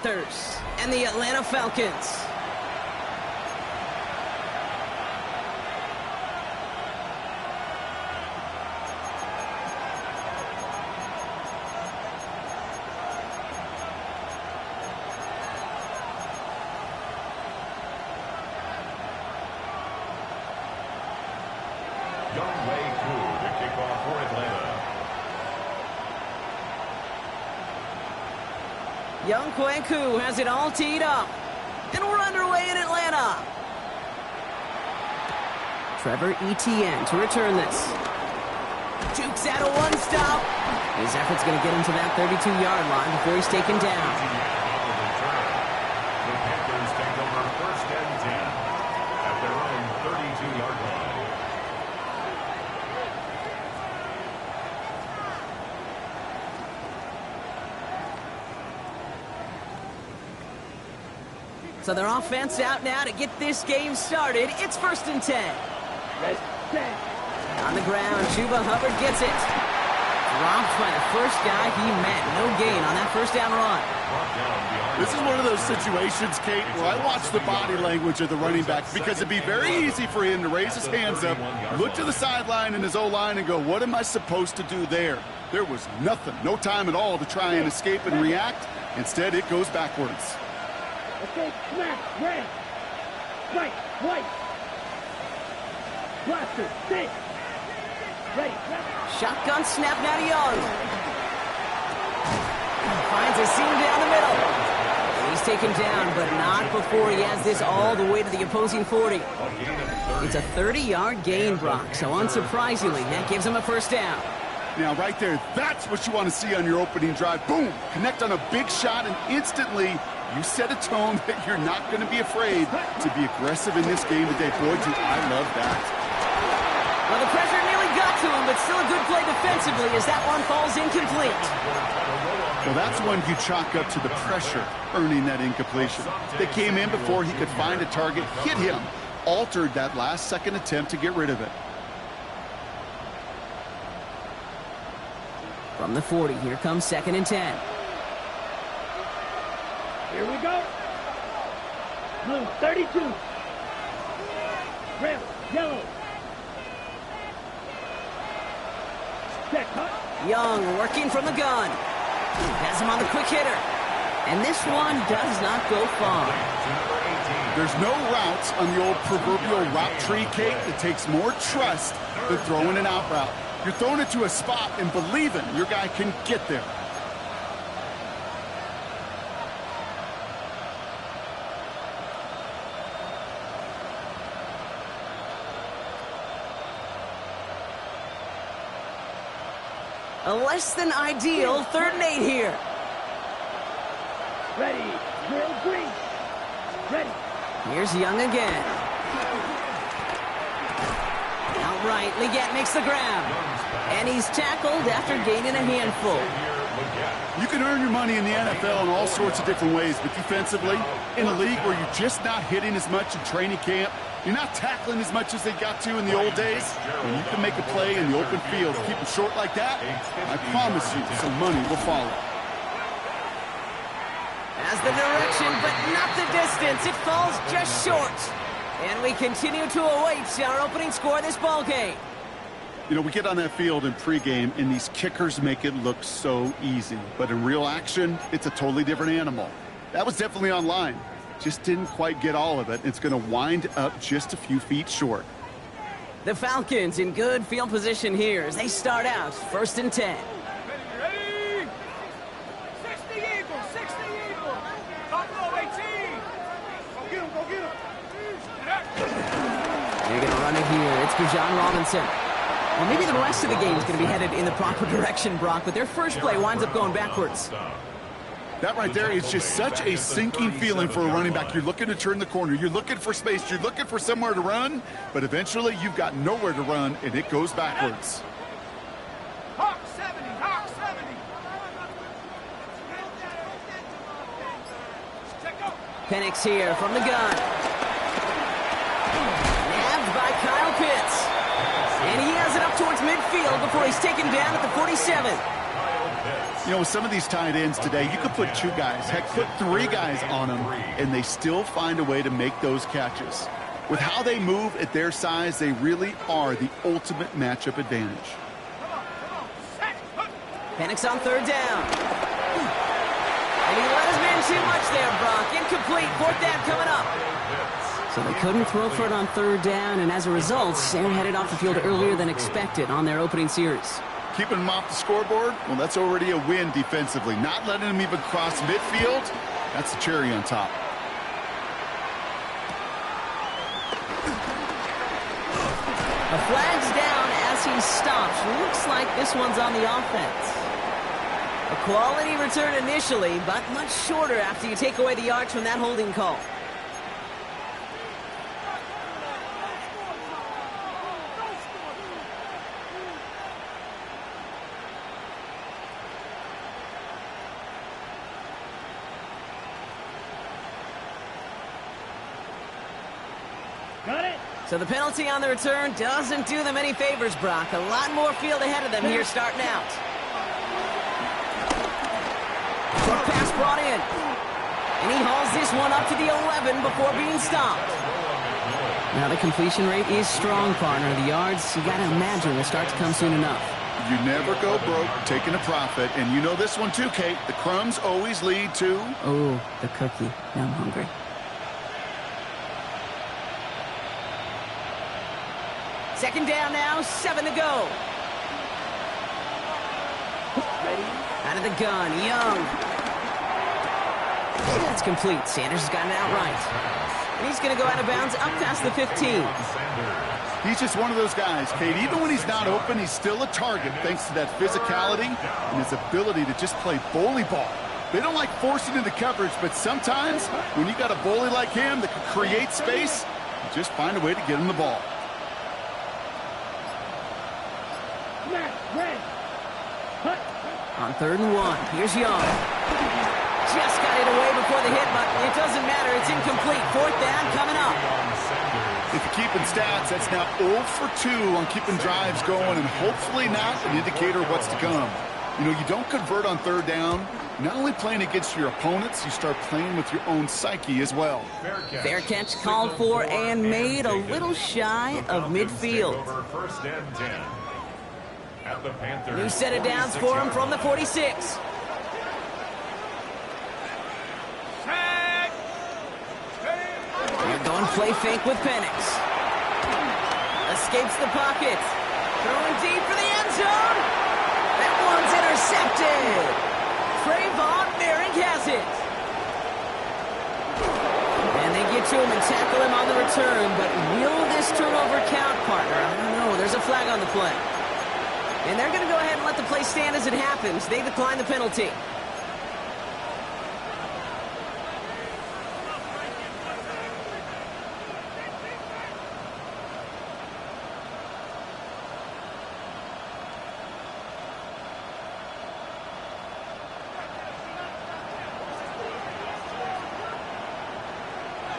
Panthers and the Atlanta Falcons. Young Kweku has it all teed up. And we're underway in Atlanta. Trevor Etienne to return this. Jukes out a one-stop. His effort's going to get him to that 32-yard line before he's taken down. The Panthers take over first and 10 at their own 32-yard line. So their offense out now to get this game started. It's first and 10. On the ground, Chuba Hubbard gets it. Dropped by the first guy he met. No gain on that first down run. This is one of those situations, Kate, where I watch the body language of the running back because it'd be very easy for him to raise his hands up, look to the sideline in his O-line and go, what am I supposed to do there? There was nothing, no time at all to try and escape and react. Instead, it goes backwards. Okay, snap, red, right, white, blaster, stay, ready, shotgun snap now to Young. Finds a seam down the middle. He's taken down, but not before he has this all the way to the opposing 40. It's a 30-yard gain, Brock, so unsurprisingly, that gives him a first down. Now, right there, that's what you want to see on your opening drive. Boom! Connect on a big shot, and instantly, you set a tone that you're not going to be afraid to be aggressive in this game today. Boy, do I love that. Well, the pressure nearly got to him, but still a good play defensively as that one falls incomplete. Well, that's one you chalk up to the pressure earning that incompletion. They came in before he could find a target, hit him, altered that last-second attempt to get rid of it. From the 40, here comes second and 10. here we go, blue, 32, red, yellow, check, cut, Young working from the gun. Has him on the quick hitter. And this one does not go far. There's no routes on the old proverbial route tree, Kate, that takes more trust than throwing an out route. You're throwing it to a spot and believing your guy can get there. A less than ideal 3rd and 8 here. ready, drill, green, ready, Here's Young again. Outright, Leggett makes the grab. And he's tackled after gaining a handful. You can earn your money in the NFL in all sorts of different ways, but defensively, in a league where you're just not hitting as much in training camp, you're not tackling as much as they got to in the old days, when you can make a play in the open field, keep them short like that, I promise you some money will follow. Has the direction, but not the distance. It falls just short. And we continue to await our opening score of this ball game. You know, we get on that field in pregame, and these kickers make it look so easy. But in real action, it's a totally different animal. That was definitely online. Just didn't quite get all of it. It's going to wind up just a few feet short. The Falcons in good field position here as they start out 1st and 10. Ready? 60 Eagles, 60 Eagles. Buffalo 18. Go get him, go get him. They're going to run it here. It's Bijan Robinson. Well, maybe the rest of the game is going to be headed in the proper direction, Brock, but their first play winds up going backwards. That right there is just such a sinking feeling for a running back. You're looking to turn the corner. You're looking for space. You're looking for somewhere to run, but eventually you've got nowhere to run, and it goes backwards. Hawk 70, Hawk 70. Check out. Penix here from the gun. Nabbed by Kyle Pitts. And he has it up towards midfield before he's taken down at the 47. Kyle Pitts You know, with some of these tight ends today, you could put 2 guys, heck, put 3 guys on them, and they still find a way to make those catches. With how they move at their size, they really are the ultimate matchup advantage. Penix on 3rd down. And he let his man too much there, Brock. Incomplete. 4th down coming up. So they couldn't throw for it on 3rd down, and as a result, they're headed off the field earlier than expected on their opening series. Keeping them off the scoreboard, well, that's already a win defensively. Not letting them even cross midfield, that's the cherry on top. A flag's down as he stops. Looks like this one's on the offense. A quality return initially, but much shorter after you take away the yards from that holding call. Got it. So the penalty on the return doesn't do them any favors, Brock. A lot more field ahead of them here starting out. Quick pass brought in. And he hauls this one up to the 11 before being stopped. Now the completion rate is strong, partner. The yards, you got to imagine, will start to come soon enough. You never go broke taking a profit, and you know this one too, Kate. The crumbs always lead to... Oh, the cookie. Now I'm hungry. Second down now, 7 to go. Ready. Out of the gun, Young. That's complete. Sanders has gotten it outright. And he's going to go out of bounds up past the 15. He's just one of those guys, Kate. Even when he's not open, he's still a target thanks to that physicality and his ability to just play bully ball. They don't like forcing into coverage, but sometimes when you got a bully like him that can create space, you just find a way to get him the ball. Red. Hut. On 3rd and 1, here's Young. Just got it away before the hit, but it doesn't matter. It's incomplete. 4th down coming up. If you're keeping stats, that's now 0 for 2 on keeping drives going and hopefully not an indicator of what's to come. You know, you don't convert on 3rd down. Not only playing against your opponents, you start playing with your own psyche as well. Fair catch called for and made a little shy of midfield. First and 10. At the Panthers. New set of downs for him from the 46. They're going play fake with Penix. Escapes the pocket. Throwing deep for the end zone. That one's intercepted. Trayvon Merrick has it. And they get to him and tackle him on the return, but will this turnover count, partner? I don't know. There's a flag on the play. And they're going to go ahead and let the play stand as it happens. They decline the penalty.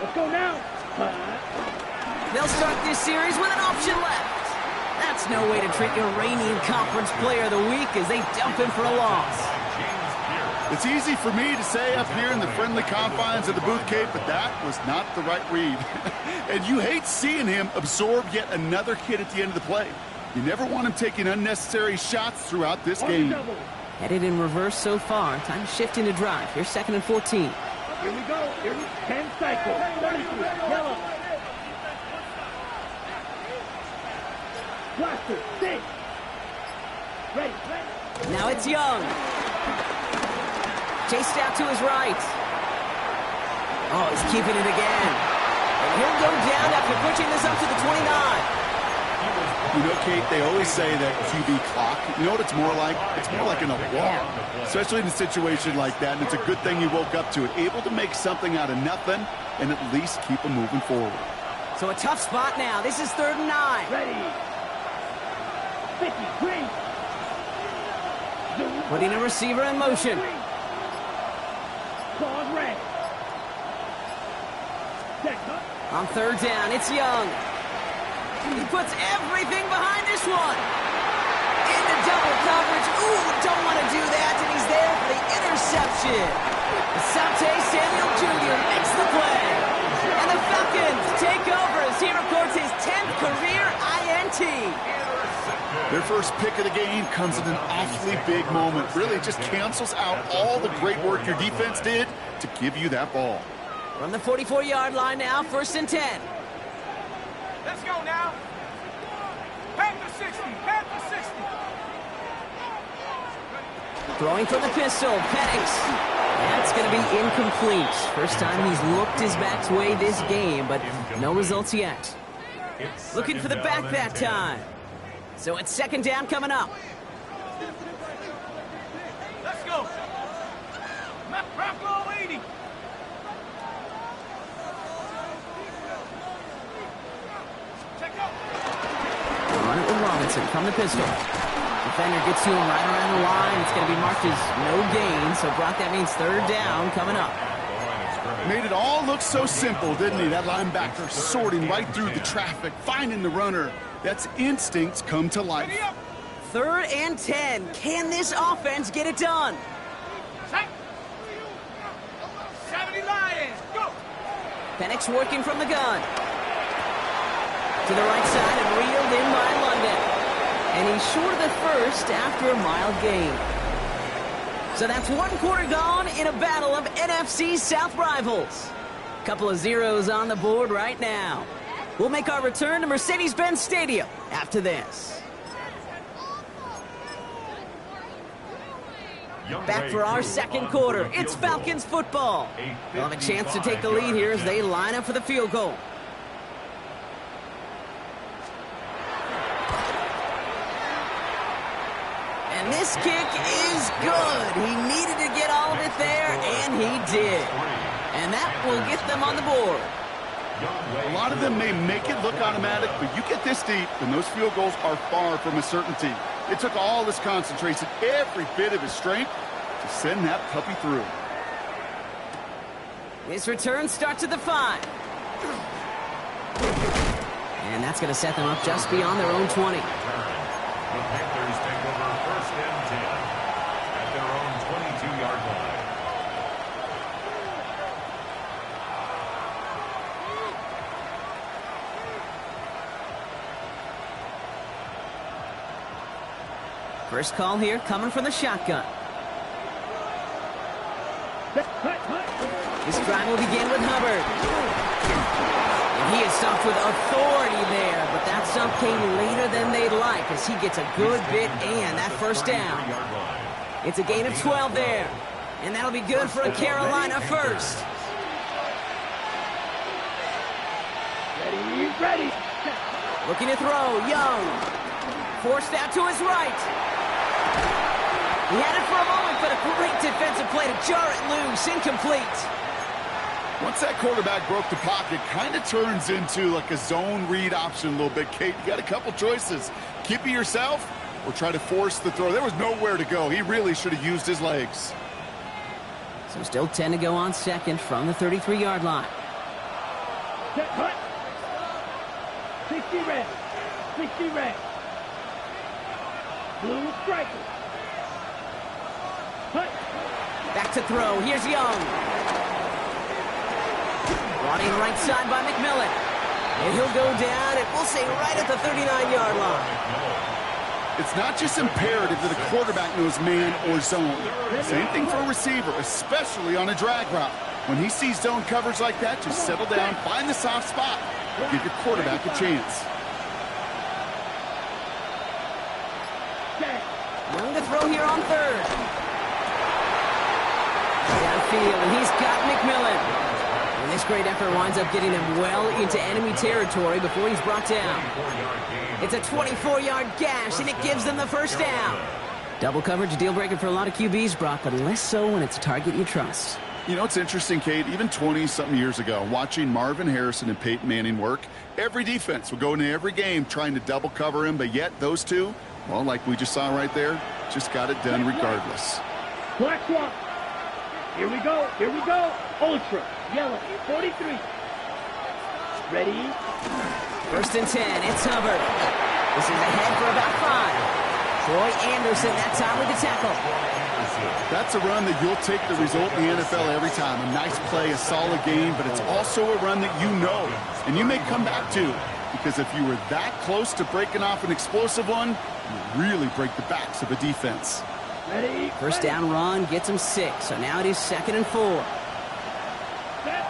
Let's go now. They'll start this series with an option left. That's no way to treat your reigning conference player of the week as they dump him for a loss. It's easy for me to say up here in the friendly confines of the booth, Kate, but that was not the right read. And you hate seeing him absorb yet another hit at the end of the play. You never want him taking unnecessary shots throughout this game. Headed in reverse so far. Time to shift into drive. Here's 2nd and 14. Here we go. 10 cycles. 32. Yellow. Blaster. 6. Ready. Now it's Young. Chased out to his right. Oh, he's keeping it again. And he'll go down after pushing this up to the 29. You know, Kate, they always say that QB clock. You know what it's more like? It's more like an alarm, especially in a situation like that. And it's a good thing you woke up to it, able to make something out of nothing and at least keep them moving forward. So a tough spot now. This is 3rd and 9. Ready. 53. Putting a receiver in motion. Claws red. On 3rd down, it's Young. He puts everything behind this one. into double coverage. Ooh, don't want to do that, and he's there for the interception. Asante Samuel Jr. makes the play. And the Falcons take over as he records his 10th career INT. Their first pick of the game comes at an awfully big moment. Really just cancels out all the great work your defense did to give you that ball. From the 44-yard line now, 1st and 10. Let's go now. Panther 60. Panther 60. Throwing from the pistol, Penix. That's going to be incomplete. First time he's looked his back's way this game, but no results yet. Looking for the back that time. So it's 2nd down coming up. Let's go. Bronco 80. Run it with Robinson from the pistol. Defender gets to him right around the line. It's going to be marked as no gain. So, Brock, that means 3rd down coming up. Made it all look so simple, didn't he? That linebacker sorting right through the traffic, finding the runner. That's instincts come to life. 3rd and 10. Can this offense get it done? 70 Lions. Go. Penix working from the gun. To the right side and reeled in by London. And he's short of the first after a mild gain. So that's 1 quarter gone in a battle of NFC South rivals. Couple of zeros on the board right now. We'll make our return to Mercedes-Benz Stadium after this. Back for our 2nd quarter. It's Falcons football. They'll have a chance to take the lead here as they line up for the field goal. And this kick is good. He needed to get all of it there, and he did. And that will get them on the board. A lot of them may make it look automatic, but you get this deep, and those field goals are far from a certainty. It took all his concentration, every bit of his strength, to send that puppy through. This return starts at the 5. And that's going to set them up just beyond their own 20. The Panthers take over 1st and 10 at their own 22-yard line. First call here coming from the shotgun. This drive will begin with Hubbard. And he is stumped with authority there, but that stump came later than they'd like as he gets a good bit and that 1st down. It's a gain of 12 there, and that'll be good for a Carolina first. Ready. Looking to throw, Young. Forced out to his right. He had it for a moment, but a great defensive play to jar it loose. Incomplete. Once that quarterback broke the pocket, kind of turns into like a zone read option a little bit. Kate, you got a couple choices. Keep it yourself or try to force the throw. There was nowhere to go. He really should have used his legs. So still 10 to go on 2nd from the 33-yard line. Set, hut. 60 red. 60 red. Blue striker. Hut. Back to throw. Here's Young. Brought in right side by McMillan. And he'll go down, and we'll say right at the 39-yard line. It's not just imperative that a quarterback knows man or zone. Same thing for a receiver, especially on a drag route. When he sees zone coverage like that, just settle down, find the soft spot, give your quarterback a chance. Young to throw here on 3rd. Downfield, and he's got McMillan. And this great effort winds up getting them well into enemy territory before he's brought down. It's a 24-yard gash, and it gives them the 1st down. Double coverage, a deal breaker for a lot of QBs, Brock, but less so when it's a target you trust. You know, it's interesting, Kate, even 20-something years ago, watching Marvin Harrison and Peyton Manning work, every defense would go into every game trying to double cover him, but yet those two, well, like we just saw right there, just got it done regardless. Black swamp. Here we go. Here we go. Ultra. Yellow. 43. Ready. 1st and 10. It's Hubbard. This is ahead for about 5. Troy Anderson that time with the tackle. That's a run that you'll take the result in the NFL every time. A nice play, a solid game, but it's also a run that you know and you may come back to, because if you were that close to breaking off an explosive one, you really break the backs of a defense. Ready? First down run gets him 6, so now it is 2nd and 4. Set.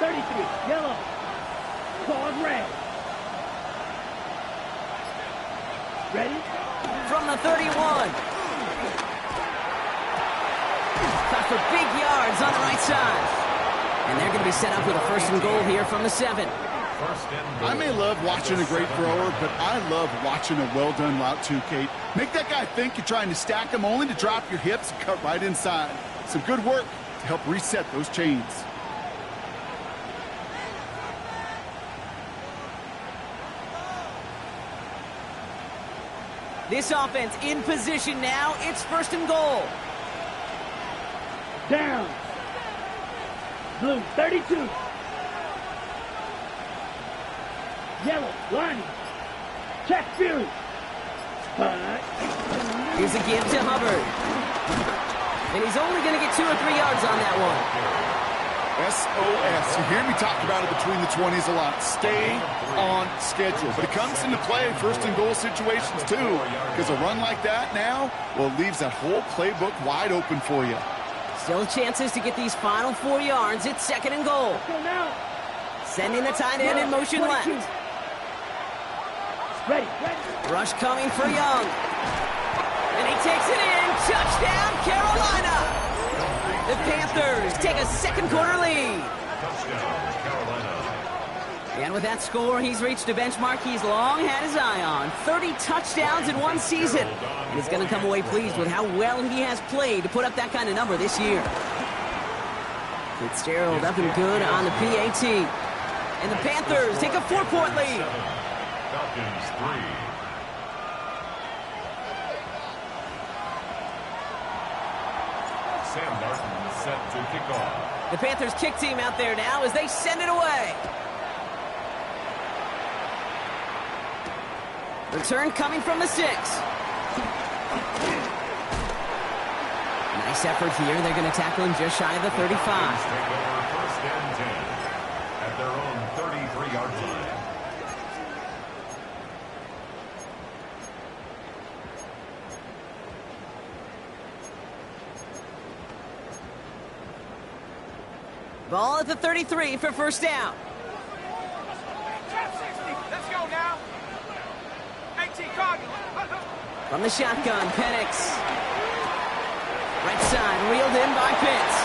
33, yellow. Called red. Ready? From the 31. Caught for big yards on the right side. And they're going to be set up with a 1st and goal here from the 7. I may love watching a great thrower, but I love watching a well-done route too, Kate. Make that guy think you're trying to stack him only to drop your hips and cut right inside. Some good work to help reset those chains. This offense in position now. It's 1st and goal. Down. Blue, 32. Yellow, lining. Check Fury. Spot. Here's a give to Hubbard. And he's only going to get 2 or 3 yards on that one. SOS. You hear me talk about it between the 20s a lot. Stay on schedule. But it comes into play 1st and goal situations too, because a run like that now, well, it leaves that whole playbook wide open for you. Still chances to get these final 4 yards. It's 2nd and goal. Go now. Sending the tight end in motion 22. left. Ready. Rush coming for Young. And he takes it in. Touchdown, Carolina. The Panthers take a 2nd quarter lead. And with that score, he's reached a benchmark he's long had his eye on. 30 touchdowns in one season. And he's going to come away pleased with how well he has played to put up that kind of number this year. Fitzgerald up and good on the PAT. And the Panthers take a 4-point lead. Falcons 3. Sam Martin set to kick off. The Panthers kick team out there now as they send it away. Return coming from the 6. Nice effort here. They're going to tackle him just shy of the 35. Take over 1st and 10 at their own 33-yard line. Ball at the 33 for 1st down. Trap 60. Let's go now. 18 Cardinal. From the shotgun, Penix. Right side, reeled in by Pitts.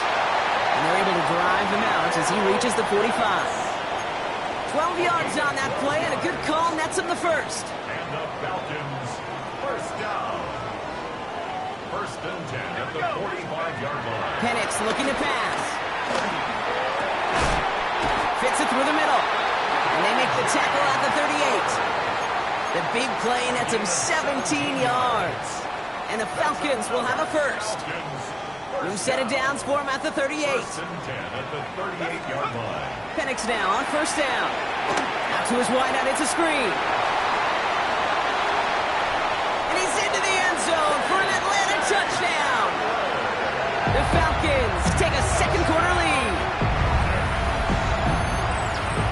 And they're able to drive him out as he reaches the 45. 12 yards on that play, and a good call nets him the 1st. And the Falcons 1st down. 1st and 10 at the 45-yard line. Penix looking to pass. Fits it through the middle. And they make the tackle at the 38. The big play nets him 17 yards. And the Falcons will have a 1st. New set of downs for him at the 38. 1st and 10 at the 38-yard line. Penix now on 1st down. Out to his wideout, it's a screen. And he's into the end zone for an Atlanta touchdown. The Falcons take a 2nd quarter lead.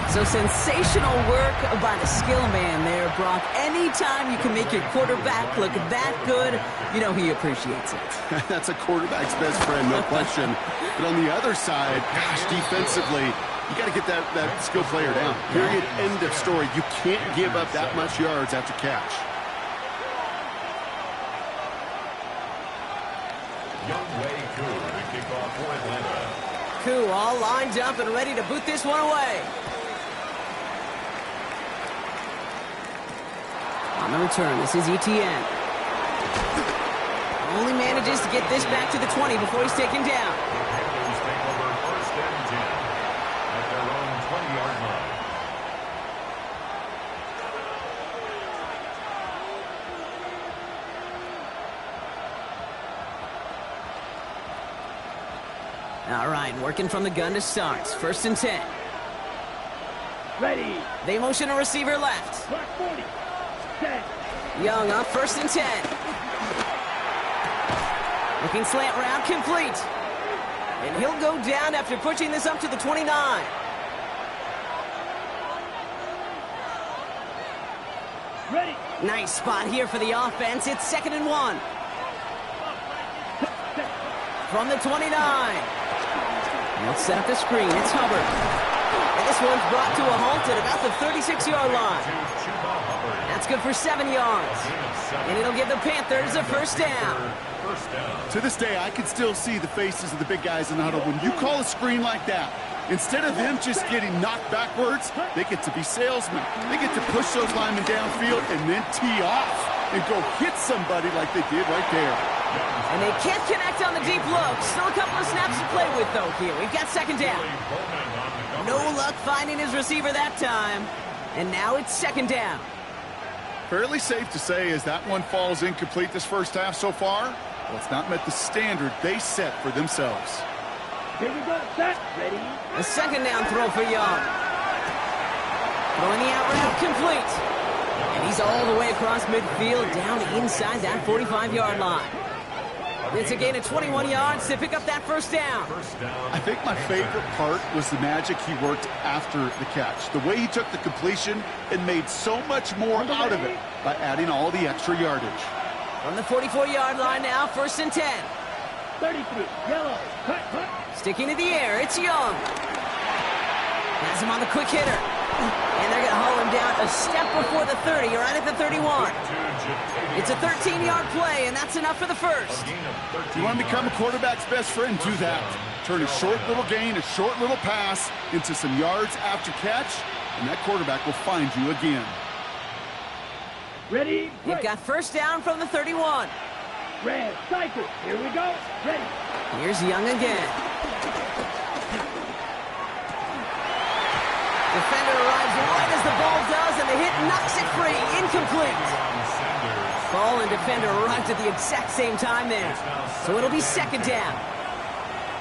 So sensational work by the skill man there, Brock. Anytime you can make your quarterback look that good, you know he appreciates it. That's a quarterback's best friend, no question. But on the other side, gosh, defensively, you got to get that skill player down. Period, end of story. You can't give up that much yards after catch. Youngway Koo to kick off for Atlanta. Koo all lined up and ready to boot this one away. On the return, this is Etienne. Only manages to get this back to the 20 before he's taken down. Panthers take over 1st and 10 at their own 20-yard line. All right, working from the gun to start. 1st and 10. Ready. They motion a receiver left. Block 40. Set. Young up 1st and 10. Looking slant route complete. And he'll go down after pushing this up to the 29. Ready. Nice spot here for the offense. It's 2nd and 1. From the 29. They'll set up the screen. It's Hubbard. And this one's brought to a halt at about the 36-yard line. That's good for 7 yards. And it'll give the Panthers a 1st down. To this day, I can still see the faces of the big guys in the huddle. When you call a screen like that, instead of them just getting knocked backwards, they get to be salesmen. They get to push those linemen downfield and then tee off and go hit somebody like they did right there. And they can't connect on the deep look. Still a couple of snaps to play with, though, here. We've got 2nd down. No luck finding his receiver that time. And now it's 2nd down. Fairly safe to say as that one falls incomplete this first half so far, well, it's not met the standard they set for themselves. Here we go. Set. Ready. A 2nd down throw for Young. Throwing the out route complete. And he's all the way across midfield down inside that 45-yard line. It's a gain of 21 yards to pick up that 1st down. I think my favorite part was the magic he worked after the catch. The way he took the completion and made so much more out of it by adding all the extra yardage. From the 44-yard line now, 1st and 10. 33. Yellow. Cut, cut. Sticking to the air, it's Young. Has him on the quick hitter. And they're going to haul him down a step before the 30, right at the 31. It's a 13-yard play, and that's enough for the 1st. If you want to become a quarterback's best friend, do that. Turn a short little gain, a short little pass into some yards after catch, and that quarterback will find you again. Ready. You've got 1st down from the 31. Red. Cycle. Here we go. Ready. Here's Young again. Defender arrives right as the ball does, and the hit knocks it free. Incomplete. Ball and defender arrived at the exact same time there. So it'll be 2nd down.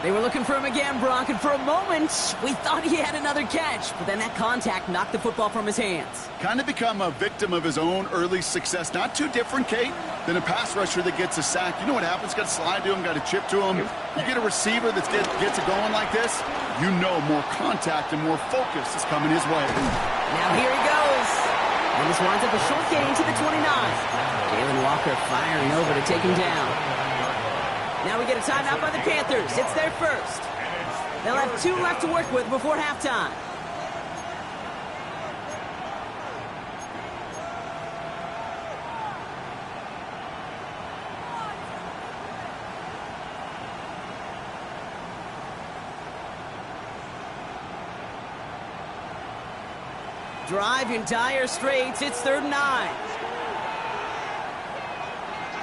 They were looking for him again, Brock, and for a moment, we thought he had another catch. But then that contact knocked the football from his hands. Kind of become a victim of his own early success. Not too different, Kate, than a pass rusher that gets a sack. You know what happens? Got to slide to him, got to chip to him. You get a receiver that gets it going like this, you know more contact and more focus is coming his way. Now here he goes. And this winds up a short gain to the 29. Jalen Walker firing over to take him down. Now we get a timeout by the Panthers. It's their 1st. They'll have 2 left to work with before halftime. Drive in dire straits. It's 3rd and 9.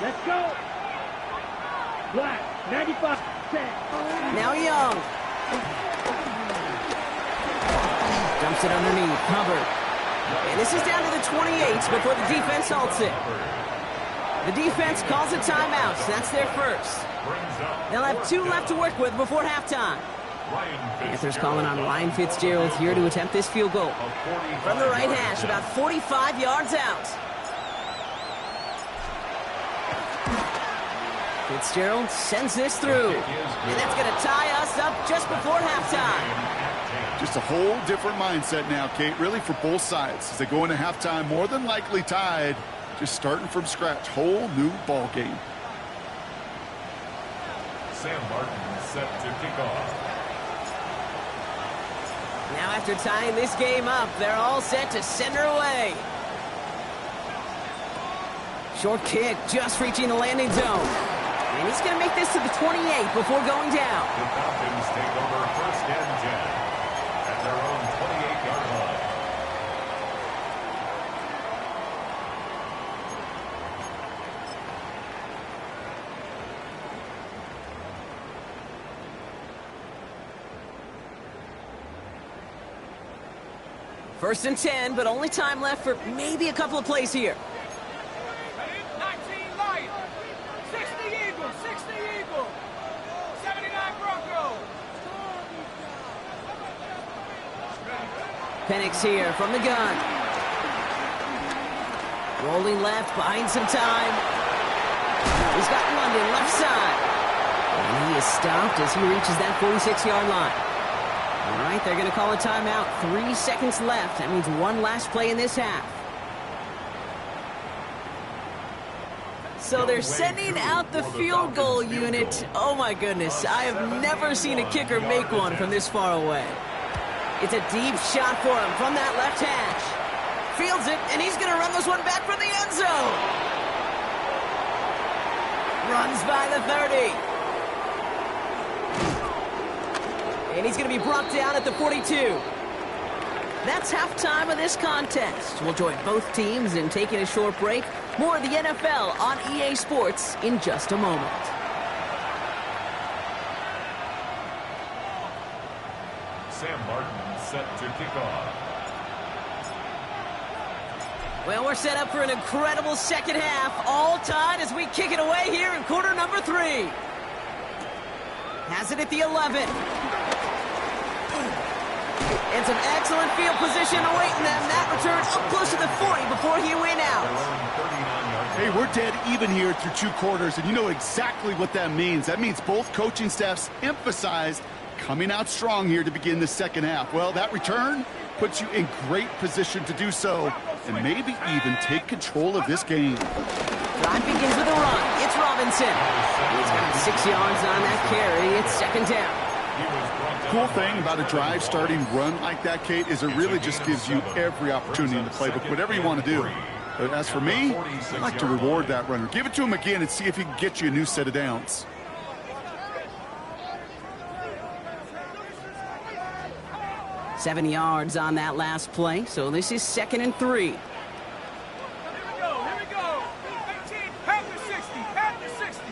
Let's go. Black. 95. Now Young. Dumps it underneath. Hubbard. And this is down to the 28 before the defense halts it. The defense calls a timeout. That's their 1st. They'll have 2 left to work with before halftime. Panthers calling on Ryan Fitzgerald here to attempt this field goal. From the right hash, about 45 yards out. Fitzgerald sends this through. And that's going to tie us up just before halftime. Just a whole different mindset now, Kate, really for both sides. As they go into halftime, more than likely tied, just starting from scratch. Whole new ball game. Sam Martin set to kick off. Now after tying this game up, they're all set to send her away. Short kick just reaching the landing zone. And he's going to make this to the 28 before going down. The Falcons take over 1st and 10 at their own 28-yard line. First and 10, but only time left for maybe a couple of plays here. 19 Lions, 60 Eagles, 60 Eagles, 79 Broncos. Penix here from the gun. Rolling left, buying some time. He's got London left side. And he is stopped as he reaches that 46-yard line. All right, they're going to call a timeout. 3 seconds left. That means one last play in this half. So they're sending out the field goal unit. Oh, my goodness. I have never seen a kicker make one from this far away. It's a deep shot for him from that left hash. Fields it, and he's going to run this one back for the end zone. Runs by the 30. And he's going to be brought down at the 42. That's halftime of this contest. We'll join both teams in taking a short break. More of the NFL on EA Sports in just a moment. Sam Martin set to kick off. Well, we're set up for an incredible second half. All tied as we kick it away here in quarter number 3. Has it at the 11. And some excellent field position awaiting them. That return up close to the 40 before he went out. Hey, we're dead even here through 2 quarters, and you know exactly what that means. That means both coaching staffs emphasized coming out strong here to begin the second half. Well, that return puts you in great position to do so and maybe even take control of this game. Drive begins with a run. It's Robinson. He's got 6 yards on that carry. It's second down. Cool thing about a drive starting run like that, Kate, is it really just gives you every opportunity in the playbook, whatever you want to do. But as for me, I like to reward that runner. Give it to him again and see if he can get you a new set of downs. Seven yards on that last play, so this is 2nd and 3. Here we go. 18, Panthers 60, Panthers 60.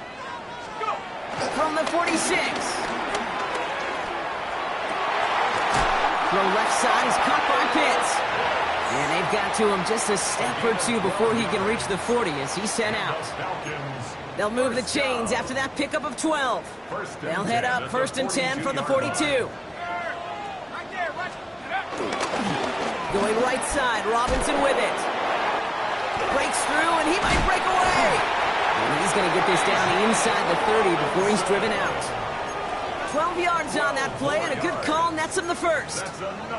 Go. From the 46. Throw left side is caught by Pitts. And they've got to him just a step or 2 before he can reach the 40 as he's sent out. They'll move the chains after that pickup of 12. They'll head up 1st and 10 from the 42. Going right side, Robinson with it. Breaks through, and he might break away. And he's going to get this down inside the 30 before he's driven out. 12 yards on that play, and a good call nets him the first.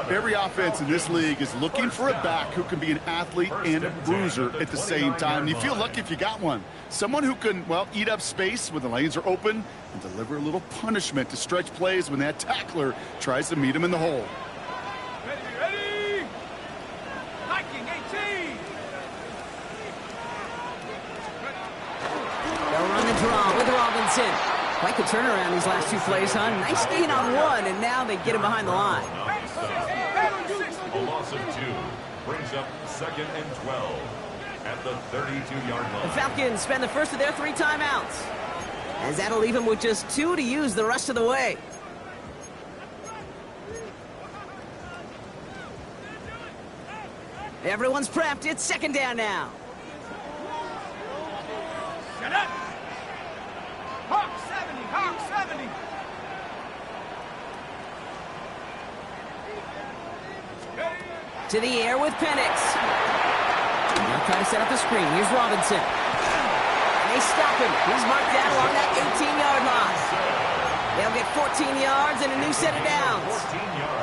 Every offense in this league is looking for a back who can be an athlete and a bruiser at the same time. You feel lucky if you got one. Someone who can, well, eat up space when the lanes are open and deliver a little punishment to stretch plays when that tackler tries to meet him in the hole. Ready? Hiking 18. They'll run the draw with Robinson. Quite the turnaround these last 2 plays, huh? Nice gain on 1, and now they get him behind the line. A loss of 2 brings up 2nd and 12 at the 32-yard line. The Falcons spend the first of their 3 timeouts, as that'll leave them with just 2 to use the rest of the way. Everyone's prepped. It's 2nd down now. Shut up. Hawk 70, Hawk 70. To the air with Penix. They'll try to set up the screen. Here's Robinson. And they stop him. He's marked down along that 18-yard line. They'll get 14 yards and a new set of downs.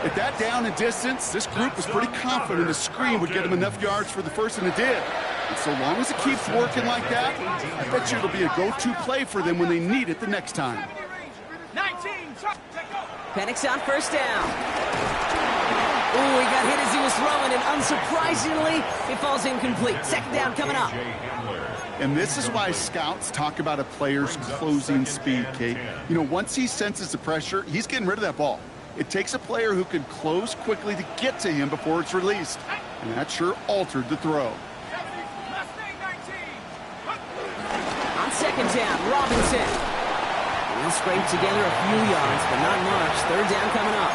At that down and distance, this group was pretty confident the screen would get them enough yards for the first, and it did. And so long as it keeps working like that, I bet you it'll be a go-to play for them when they need it the next time. 19, Penix on first down. Ooh, he got hit as he was throwing, and unsurprisingly, it falls incomplete. 2nd down coming up. And this is why scouts talk about a player's closing speed, Kate. You know, once he senses the pressure, he's getting rid of that ball. It takes a player who can close quickly to get to him before it's released. And that sure altered the throw. On 2nd down, Robinson. He'll scrape together a few yards, but not much. 3rd down coming up.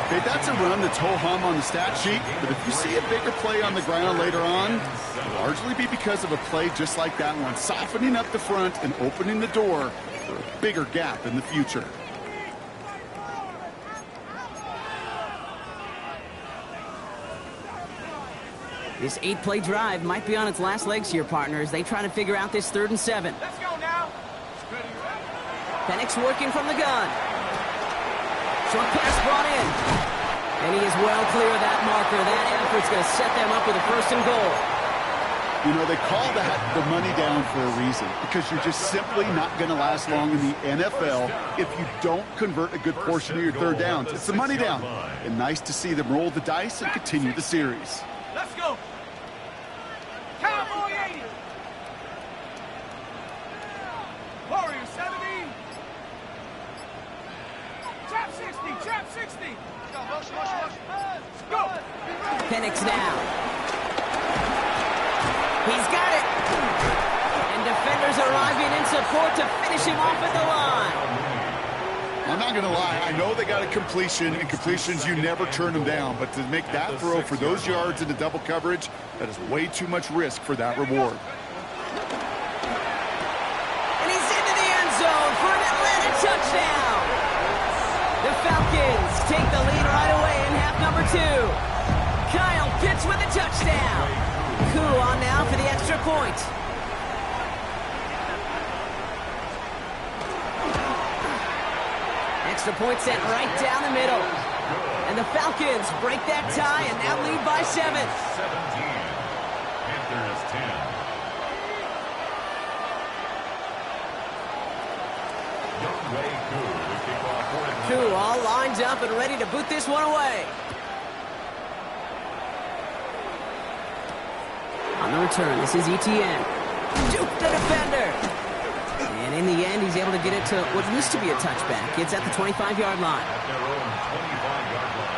Okay, that's a run that's ho-hum on the stat sheet, but if you see a bigger play on the ground later on, it'll largely be because of a play just like that one, softening up the front and opening the door for a bigger gap in the future. This 8-play drive might be on its last legs here, partners. They try to figure out this 3rd and 7. Let's go now. Penix working from the gun. Short pass brought in. And he is well clear of that marker. That effort's going to set them up with a 1st and goal. You know, they call that the money down for a reason, because you're just simply not going to last long in the NFL if you don't convert a good portion of your 3rd downs. It's the money down. And nice to see them roll the dice and continue the series. Let's go. Cowboy 80. Warrior 70. Trap 60. Trap 60. Go. Penix now. He's got it. And defenders arriving in support to finish him off at the line. I'm not going to lie. I know they got a completion, and completions, you never turn them down. But to make that throw for those yards into double coverage, that is way too much risk for that reward. And he's into the end zone for an Atlanta touchdown. The Falcons take the lead right away in half number 2. Kyle Pitts with a touchdown. Koo on now for the extra point. Extra point sent right down the middle. And the Falcons break that tie and now lead by 7. 17. Panthers 10. Koo all lined up and ready to boot this one away. On the return, this is ETN. Juke the defender. And in the end, he's able to get it to what used to be a touchback. It's at the 25-yard line. At their own 25-yard line.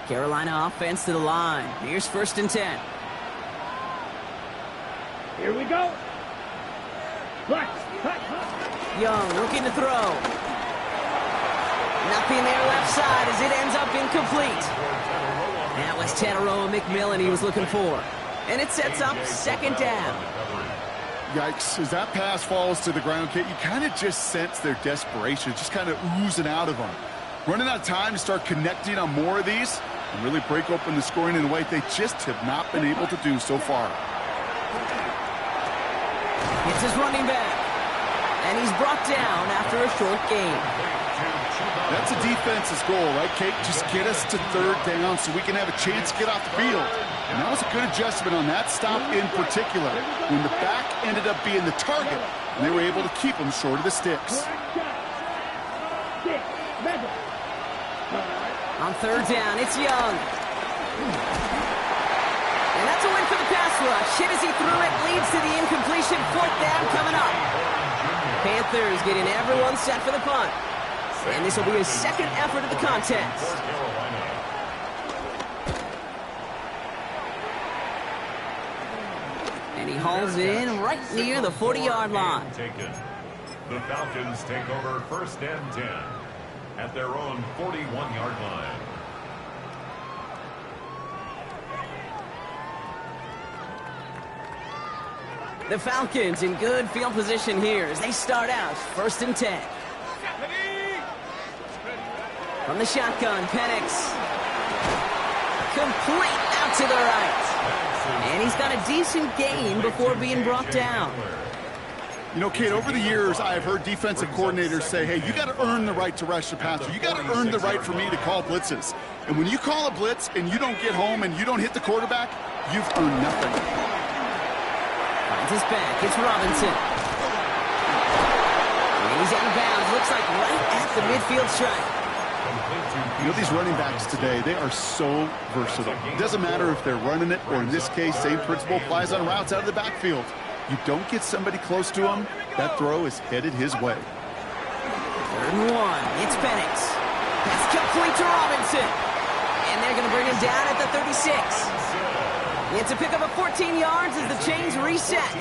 Carolina offense to the line. Here's 1st and 10. Here we go. Flex. Young looking to throw. Nothing there left side as it ends up incomplete. That was Tataroa McMillan he was looking for. And it sets up 2nd down. Yikes. As that pass falls to the ground, Kate, you kind of just sense their desperation, just kind of oozing out of them. Running out of time to start connecting on more of these and really break open the scoring in a way they just have not been able to do so far. It's his running back. And he's brought down after a short gain. That's a defense's goal, right, Kate? Just get us to 3rd down so we can have a chance to get off the field. And that was a good adjustment on that stop in particular, when the back ended up being the target, and they were able to keep him short of the sticks. On 3rd down, it's Young. And that's a win for the pass rush. Hit as he threw it, leads to the incompletion. 4th down coming up. Panthers getting everyone set for the punt. And this will be his 2nd effort of the contest. And he hauls in right near the 40-yard line. The Falcons take over 1st and 10 at their own 41-yard line. The Falcons in good field position here as they start out 1st and 10. From the shotgun, Penix. Complete out to the right. And he's got a decent gain before being brought down. You know, Kate, over the years, I've heard defensive coordinators say, hey, you got to earn the right to rush the passer. You got to earn the right for me to call blitzes. And when you call a blitz and you don't get home and you don't hit the quarterback, you've earned nothing. Finds his back. It's Robinson. And he's out of bounds. Looks like right at the midfield stripe. You know, these running backs today, they are so versatile. It doesn't matter if they're running it, or in this case, same principle applies on routes out of the backfield. You don't get somebody close to him, that throw is headed his way. 3rd and 1. It's Penix. Pass complete to Robinson. And they're going to bring him down at the 36. It's a pickup of 14 yards as the chains reset.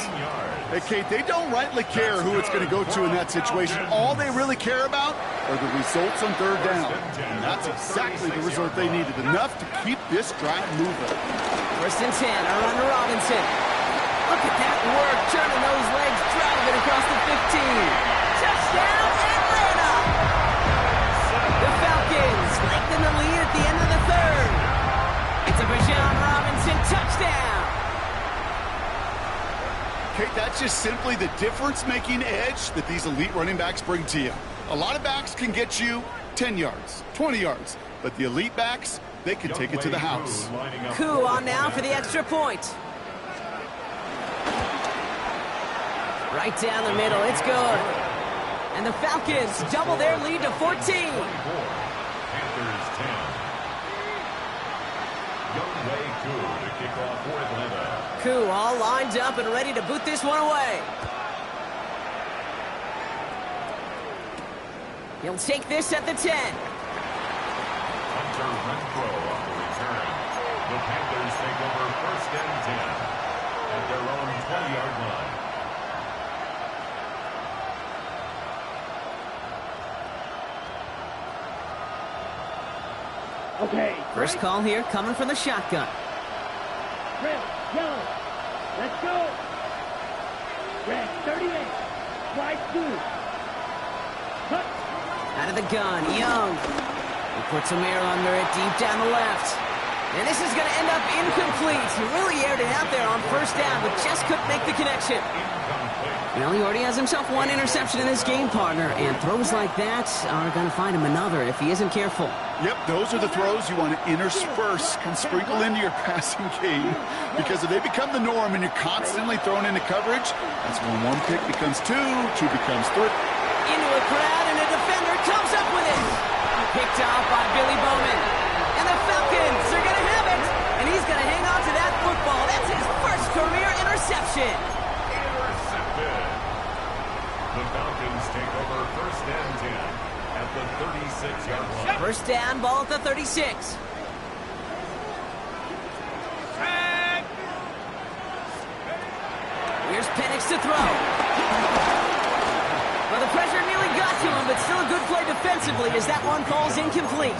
Hey, Kate, they don't rightly care who it's going to go to in that situation. All they really care about are the results on third down. And that's exactly the result they needed, enough to keep this drive moving. First and 10, a run to Robinson. Look at that work, turning those legs, driving across the 15. Touchdown, Atlanta! The Falcons lengthen the lead at the end of the third. It's a Bijan Robinson touchdown. Kate, that's just simply the difference-making edge that these elite running backs bring to you. A lot of backs can get you 10 yards, 20 yards, but the elite backs, they can take it to the house. Koo on now for the extra point. Right down the middle, it's good. And the Falcons double their lead to 14. Panthers 10. Youngway Koo to kick off for Atlanta. Koo all lined up and ready to boot this one away. He'll take this at the 10. Hunter Renfro on the return. The Panthers take over first and 10 at their own 20-yard line. Okay. First call here coming from the shotgun. Red, yellow. Let's go. Red, 38. Slide 2. Cut. Out of the gun, Young. He puts some air under it deep down the left. And this is going to end up incomplete. He really aired it out there on first down, but just couldn't make the connection. Well, he already has himself one interception in this game, partner, and throws like that are going to find him another if he isn't careful. Yep, those are the throws you want to intersperse and sprinkle into your passing game, because if they become the norm and you're constantly thrown into coverage, that's when one pick becomes two becomes three. Into a crowd, and a defender comes up with it. Picked off by Billy Bowman. And the Falcons are going to have it. And he's going to hang on to that football. That's his first career interception. Intercepted. The Falcons take over first and 10 at the 36-yard line. First down, ball at the 36. Here's Penix to throw. Well, the pressure nearly got to him, but still a good play defensively as that one falls incomplete.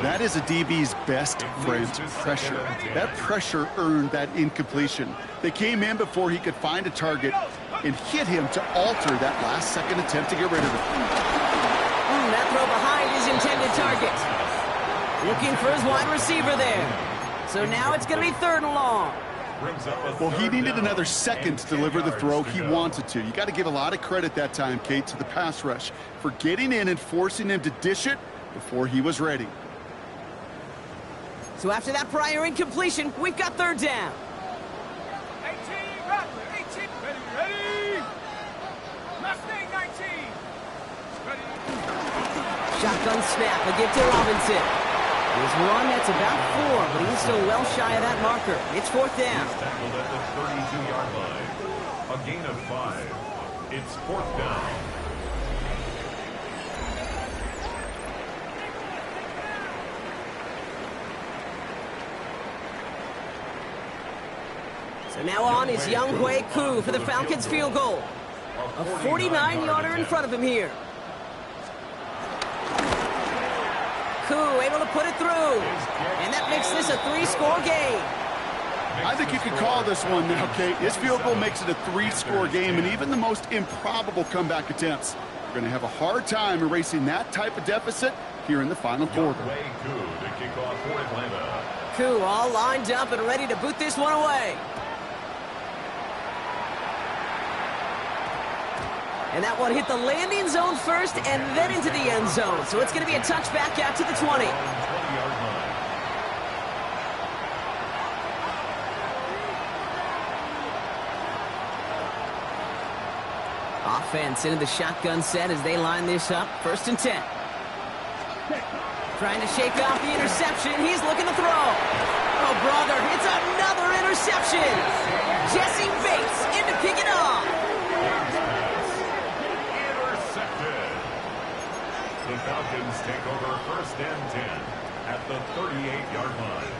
That is a DB's best friend, pressure. That pressure earned that incompletion. They came in before he could find a target and hit him to alter that last-second attempt to get rid of it. That throw behind his intended target. Looking for his wide receiver there. So now it's going to be third and long. Well, he needed another second to deliver the throw he wanted to. You got to give a lot of credit that time, Kate, to the pass rush for getting in and forcing him to dish it before he was ready. So after that prior incompletion, we've got third down. 18, Rattler, 18. Ready. Mustang 19. Ready. Shotgun snap, a give to Robinson. There's one that's about 4, but he's still well shy of that marker. It's fourth down. He's tackled at the 32-yard line. A gain of 5. It's fourth down. So now on is Youngway Koo for the Falcons field goal. A 49-yarder in front of him here. Koo able to put it through. And that makes this a 3-score game. I think you could call this one now, Kate. His field goal makes it a 3-score game, and even the most improbable comeback attempts are going to have a hard time erasing that type of deficit here in the final quarter. Koo to kick off for Atlanta. Koo all lined up and ready to boot this one away. And that one hit the landing zone first and then into the end zone. So it's going to be a touchback out to the 20. Offense into the shotgun set as they line this up. First and 10. Trying to shake off the interception. He's looking to throw. Oh, brother, it's another interception. Jesse Bates in to pick it off. The Falcons take over first and 10 at the 38-yard line.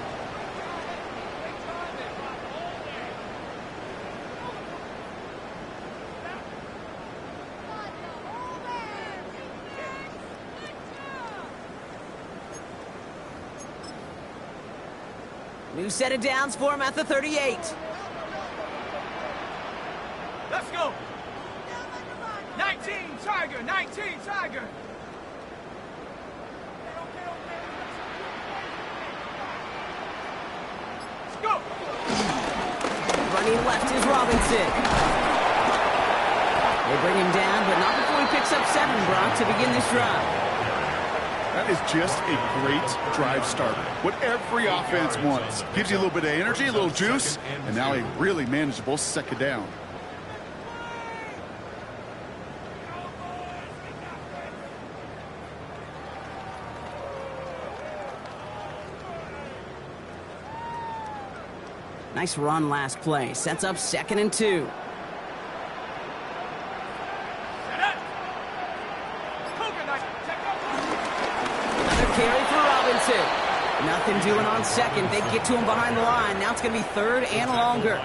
New set of downs for him at the 38. Let's go. 19, Tiger. 19, Tiger. Let's go. Running left is Robinson. They bring him down, but not before he picks up 7, Brock, to begin this drive. That is just a great drive starter. What every offense wants. Gives you a little bit of energy, a little juice, and now a really manageable second down. Nice run last play. Sets up 2nd and 2. Carry for Robinson. Nothing doing on 2nd. They get to him behind the line. Now it's going to be 3rd and longer.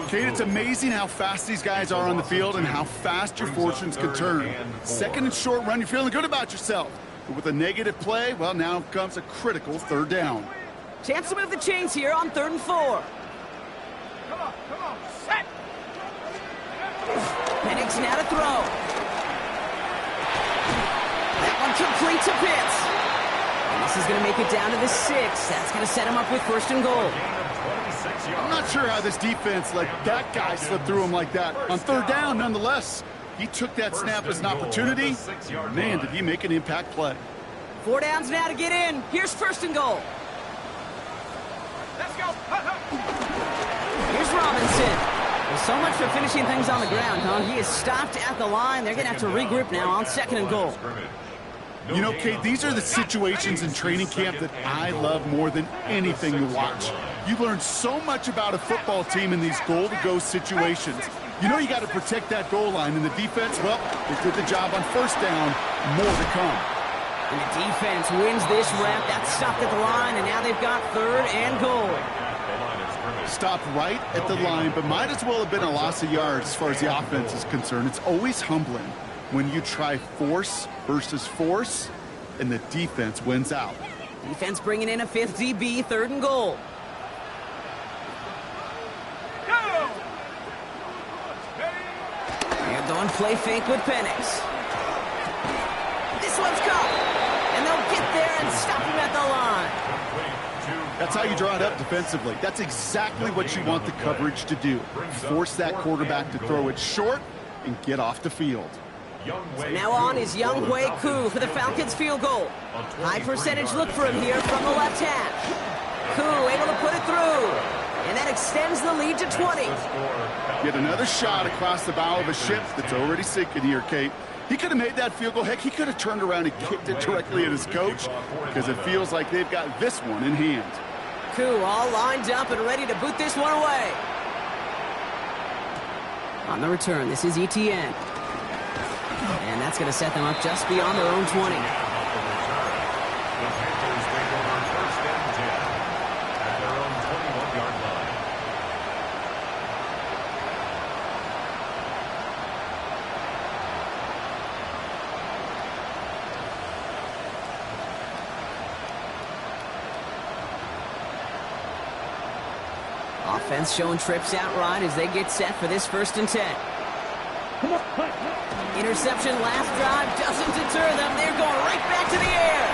Kate, it's amazing how fast these guys are on the field and how fast your fortunes can turn. 2nd and short run, you're feeling good about yourself. But with a negative play, well, now comes a critical 3rd down. Chance to move the chains here on 3rd and 4. Come on, set. Penix now to throw. That one complete to Pitts. And this is going to make it down to the 6. That's going to set him up with 1st and goal. I'm not sure how this defense let that guy slip through him like that. On 3rd down, nonetheless, he took that snap as an opportunity. Man, did he make an impact play. 4 downs now to get in. Here's 1st and goal. Let's go. Here's Robinson. Well, so much for finishing things on the ground, huh? He is stopped at the line. They're going to have to regroup now on 2nd and goal. You know, Kate, these are the situations in training camp that I love more than anything to watch. You learn so much about a football team in these goal-to-go situations. You know you got to protect that goal line, and the defense, well, they did the job on 1st down. More to come. And the defense wins this rep. That's stopped at the line, and now they've got 3rd and goal. Stopped right at the line, but might as well have been a loss of yards as far as the offense is concerned. It's always humbling when you try force versus force, and the defense wins out. Defense bringing in a 5th DB, 3rd and goal. Go. They're going play fake with Penix. This one's caught. And they'll get there and stop him at the line. That's how you draw it up defensively. That's exactly what you want the coverage to do. Force that quarterback to throw it short and get off the field. So now on is Younghoe Koo for the Falcons field goal. High percentage look for him here from the left hash. Koo able to put it through. And that extends the lead to 20. Yet another shot across the bow of a ship that's already sinking here, Kate. He could have made that field goal. Heck, he could have turned around and kicked it directly at his coach because it feels like they've got this one in hand. Koo all lined up and ready to boot this one away. On the return, this is ETN. And that's going to set them up just beyond their own 20. The Panthers take over 1st and 10 at their own 21-yard line. Offense showing trips out right as they get set for this 1st and 10. Interception last drive doesn't deter them. They're going right back to the air.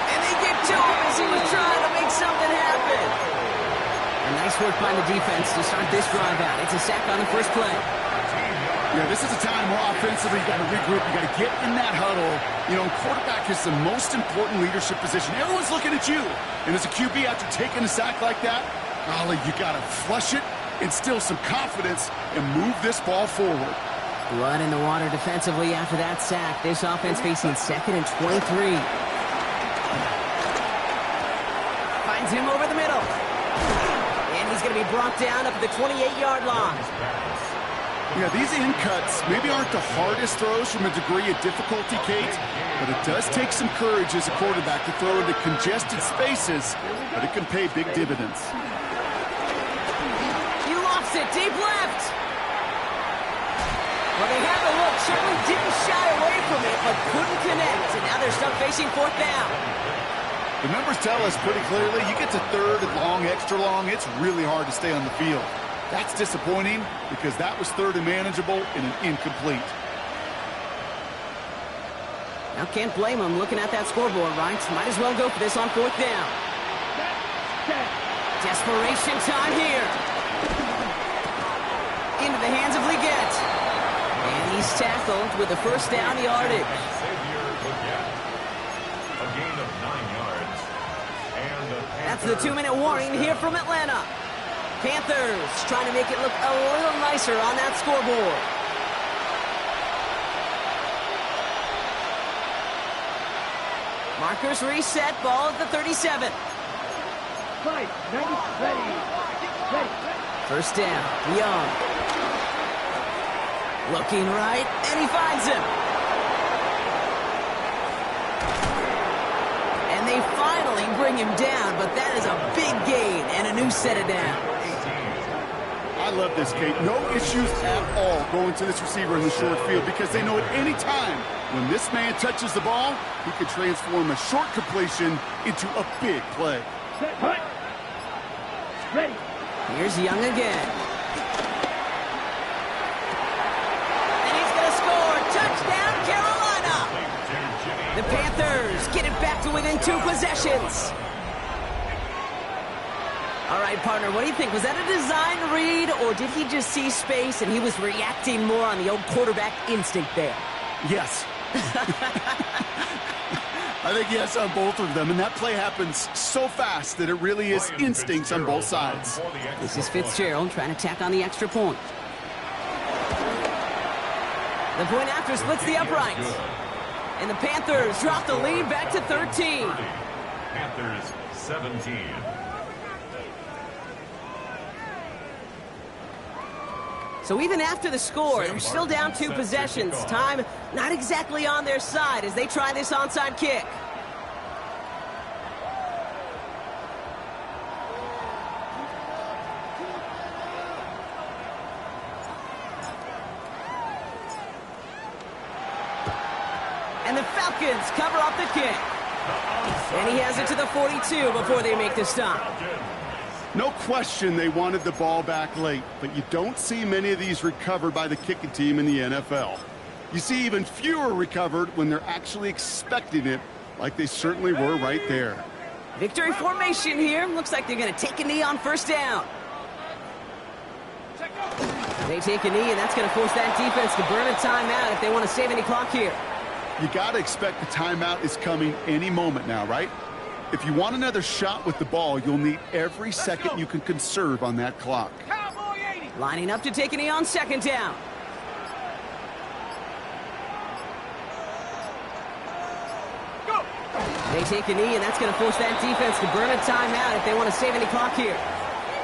And they get to him as he was trying to make something happen. A nice work by the defense to start this drive out. It's a sack on the 1st play. Yeah, this is a time where offensively you got to regroup. You got to get in that huddle. You know, quarterback is the most important leadership position. Everyone's looking at you. And as a QB, after taking a sack like that, golly, you got to flush it, instill some confidence, and move this ball forward. Blood in the water defensively after that sack. This offense facing 2nd and 23. Finds him over the middle. And he's going to be brought down up at the 28-yard line. Yeah, these in cuts maybe aren't the hardest throws from a degree of difficulty, Kate, but it does take some courage as a quarterback to throw into congested spaces, but it can pay big dividends. He lofts it deep left. Well, they had the look, certainly didn't shy away from it, but couldn't connect. And now they're stuck facing 4th down. The numbers tell us pretty clearly, you get to third and long, extra long, it's really hard to stay on the field. That's disappointing because that was third and manageable and an incomplete. Now can't blame him looking at that scoreboard, right? Might as well go for this on fourth down. Desperation time here. Into the hands of Leggett. And he's tackled with the first down yardage. A gain of 9 yards. And That's the 2-minute warning here from Atlanta. Panthers trying to make it look a little nicer on that scoreboard. Markers reset, ball at the 37. Fight, ready. First down, Young. Looking right, and he finds him. And they finally bring him down, but that is a big gain and a new set of downs. I love this, Kate. No issues at all going to this receiver in the short field because they know at any time when this man touches the ball, he can transform a short completion into a big play. Set, hut. Ready. Here's Young again. And he's going to score. Touchdown, Carolina. The Panthers get it back to within 2 possessions. All right, partner, what do you think? Was that a design read, or did he just see space and he was reacting more on the old quarterback instinct there? Yes. I think yes on both of them, and that play happens so fast that it really is instincts on both sides. This is Fitzgerald trying to tack on the extra point. The point after splits the uprights. And the Panthers drop the lead back to 13. Panthers 17. So even after the score, they're still down 2 possessions. Time not exactly on their side as they try this onside kick. And the Falcons cover up the kick. And he has it to the 42 before they make the stop. No question they wanted the ball back late, but you don't see many of these recovered by the kicking team in the NFL. You see even fewer recovered when they're actually expecting it, like they certainly were right there. Victory formation here. Looks like they're going to take a knee on first down. They take a knee, and that's going to force that defense to burn a timeout if they want to save any clock here. You got to expect the timeout is coming any moment now, right? If you want another shot with the ball, you'll need every second you can conserve on that clock. Lining up to take a knee on second down. They take a knee, and that's going to force that defense to burn a timeout if they want to save any clock here.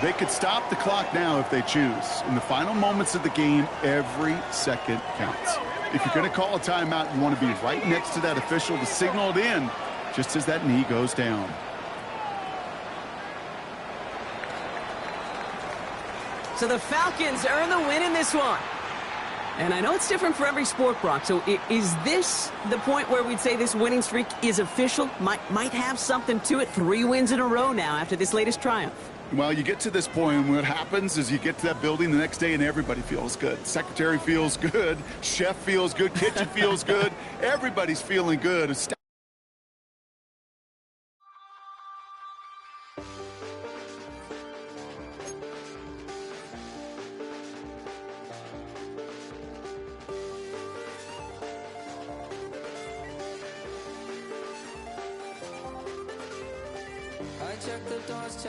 They could stop the clock now if they choose. In the final moments of the game, every second counts. If you're going to call a timeout, you want to be right next to that official to signal it in just as that knee goes down. So the Falcons earn the win in this one. And I know it's different for every sport, Brock. So is this the point where we'd say this winning streak is official? Might have something to it. 3 wins in a row now after this latest triumph. Well, you get to this point, and what happens is you get to that building the next day and everybody feels good. Secretary feels good. Chef feels good. Kitchen feels good. Everybody's feeling good. I check the doors.